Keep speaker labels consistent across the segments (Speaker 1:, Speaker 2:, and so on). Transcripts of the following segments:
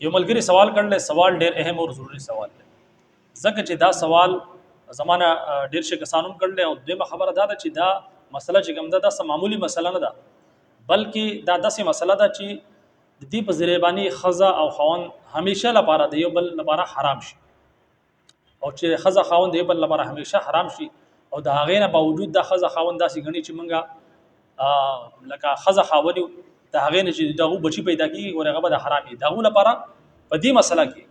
Speaker 1: یو ملګری سوال کړل، سوال ډېر اهم او ضروری سوال دی، ځکه چې دا سوال زمانه ډېر شي کسانو کړل. او دویمه خبره دا ده چې دا مسله چې کوم ده دا معمولی مسله نه ده، بلکې دا داسې مسله ده چې د دې په ذریعه باندې ښځه او خاوند همیشه لپاره د یو بل لپاره حرام شي، او چې ښځه خاوند د یو بل لپاره همیشه حرام شي، او د هغې نه باوجود دا ښځه خاوند داسې ګڼي چې مونږه لکه ښځه خاوند یو، د هغې نه چې دغه بچي پیدا کېږي او هغه به د حرام وي، د هغو لپاره په دې مسله کې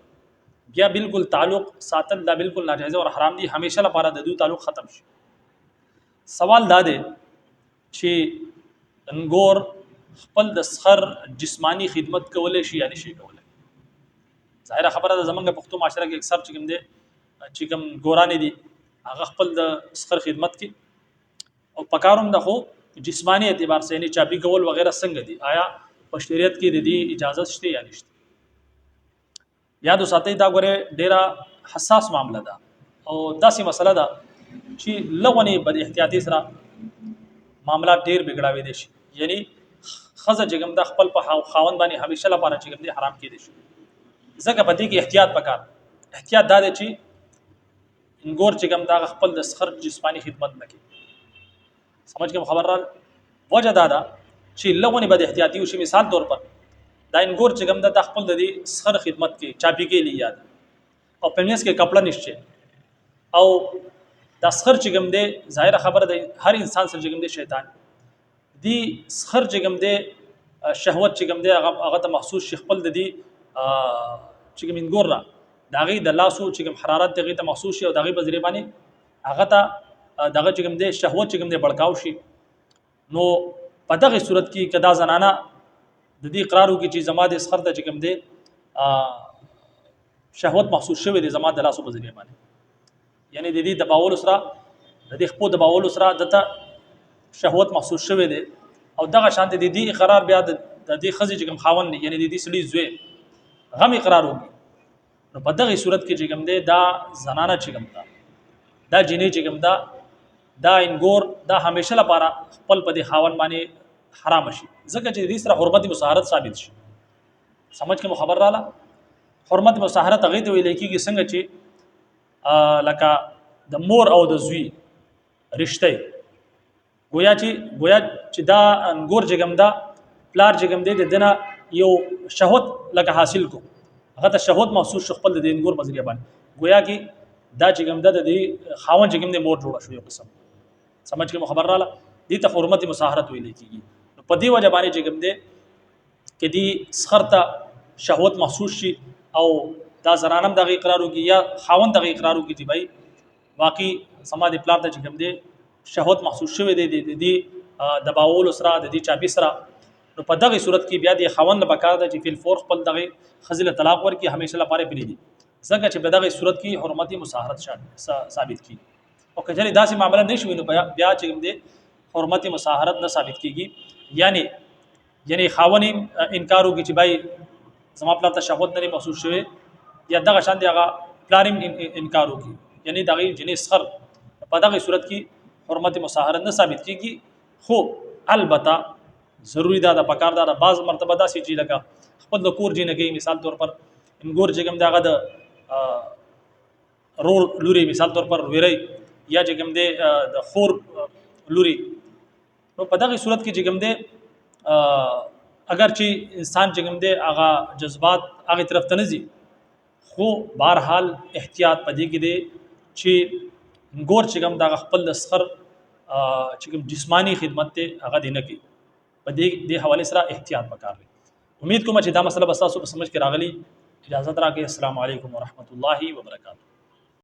Speaker 1: بیا بالکل تعلق ساتل دا بالکل ناجایز او حرام دي، همیشه لپاره د دوی تعلق ختم شي. سوال دا دی چې انګور خپل د سخر جسمانی خدمت کولی شي یا نشي کولی؟ ظاهره خبره ده زمونږ پښتو معاشره کې اکثر چې کوم دی چې کوم ګورانې دي هغه خپل د سخر خدمت کې او پکاروم د خو جسمانی اعتبار سره یعنی چاپی کول وغیرہ څنګه دي، آیا په شریعت کې د دې اجازه شته یا نشته؟ یاد وساتئ دا غره ډیره حساس معامله ده او داسې مسله ده چې لغونی بد احتیاطي سره معاملات ډیر بګړاوي دي شي، یعنی خزه چې کوم د خپل په خاوند باندې همیشه لپاره چې کوم دي حرام کړي شي، ځکه په دې کې احتیاط پکار. احتیاط دا دی چې انګور چې کوم دا خپل د سخر جسمانی خدمت نه کوي. سمجھ کې خبر را وجه دا ده چې لغونی بد احتیاطي وشي. مثال طور پر دا انګور چې کوم د خپل د سخر خدمت کې چاپی کې لیا او پنځ کې کپڑا نشته او دا سخر چې کوم دی ظاهر خبره ده هر انسان سره چې کوم دی شیطان دی سخر چې کوم دی شهوت چې کوم دی هغه ته محسوس شي، خپل د دې چې کوم انګور را داغي د لاسو چې کوم حرارت دغه ته محسوس شي او دغه په ذریعہ باندې هغه ته دغه چې کوم دی شهوت چې کوم دی بړکاو شي. نو په دغه صورت کې کدا زنانه د دې اقرارو کې چې زما د سخر د چې کوم دی شهوت محسوس شوی دی زما د لاسو په ذریعہ باندې، یعنی د دې دباول سره د دې خپل دباول سره دته شهوت محسوس شوی دی او دغه شانته د دې اقرار بیا د دې خزې چې کوم خاوند یعنی د دې سړي زوی غم اقرار وکړي. نو په دغه صورت کې چې کوم دی دا زنانه چې کوم دا جنې چې کوم دا انګور دا همیشه لپاره خپل په دې خاوند باندې حرام شي، ځکه چې دې سره حرمت مصاهرت ثابت شي. سمجھ کې خبر رااله؟ حرمت مصاهرت هغه ته ویل کېږي څنګه چې لکه د مور او د زوی رشته، گویا چې دا انګور چې کوم دا پلار چې کوم دی د دنه یو شهوت لکه حاصل کو هغه ته شهوت محسوس شو خپل د انګور په ذریعہ باندې، گویا کې دا چې کوم د دې خاوند چې کوم د مور جوړه شو یو قسم. سمجھ کې خبر رااله؟ دې ته حرمت مصاهرت ویل کېږي. په دې وجه باندې چې کوم دی کې دې سخر ته شهوت محسوس شي او دا زنانم دغه اقرار وکړي یا خاوند دغه اقرار وکړي چې بھائی واقعي سما د پلار ته چې کوم دی شهوت محسوس شوی دی د دې دباول سره د دې چاپی سره. نو په دغه صورت کې بیا د خاوند په کار ده چې فل فور خپل دغه خزل طلاق ورکړي همیشه لپاره پری دي، ځکه چې په دغه صورت کې حرمت مصاهرت ثابت کی. او کله داسې معاملې نشوي نو بیا چې کوم دی حرمت مصاهرت نه ثابت کیږي، یعنی خاوند انکار وکړي چې بھائی زما پلار ته شهوت نه محسوس شوی یا دغه شان دی هغه پلاریم انکار وکړي، یعنی دغه جنې سخر په دغه صورت کې حرمت مصاهرت نه ثابت کیږي. خو البته ضروری دا د پکار دا بعض مرتبه داسې چې لکه خپل د کور جنې کې مثال طور پر انګور چې کوم دغه د رور لوري مثال طور پر ویری یا چې کوم دی د خور لوري، نو په دغه صورت کې چې کوم دی اگر چې انسان چې کوم دی هغه جذبات هغه طرف ته نه ځي، خو بهرحال احتیاط پدې کې دی چې ګور چې کوم دا خپل د سخر چې کوم جسمانی خدمت ته هغه دینه کې پدې حواله سره احتیاط وکړي. امید کوم چې دا مسله به تاسو په سمجھ کې راغلي. اجازه راکړئ. السلام علیکم ورحمت الله وبرکاته.